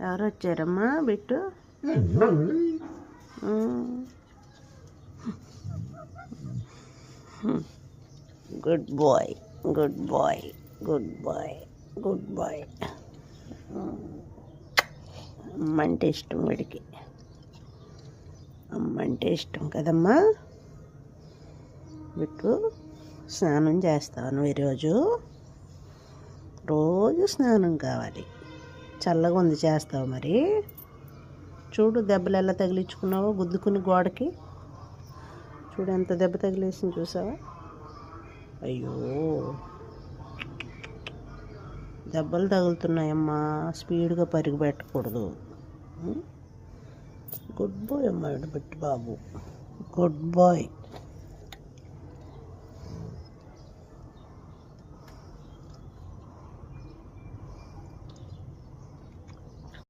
ఎవరు వచ్చారమ్మా Bittu? Good boy, good boy, good boy, good boy. అమ్మంటే ఇష్టం వీడికి, అమ్మంటే ఇష్టం కదమ్మా. బిట్టు స్నానం చేస్తావు నువ్వు ఈరోజు? రోజు స్నానం కావాలి. చల్లగా ఉంది, చేస్తావు మరి? చూడు దెబ్బలు ఎలా తగిలించుకున్నావో, గుద్దుకుని గోడకి. చూడు ఎంత దెబ్బ తగిలేసింది, చూసావా? అయ్యో, దెబ్బలు తగులుతున్నాయమ్మా, స్పీడ్గా పరుగు పెట్టకూడదు. గుడ్ బాయ్ అమ్మా, బిట్టు బాబు, గుడ్ బాయ్.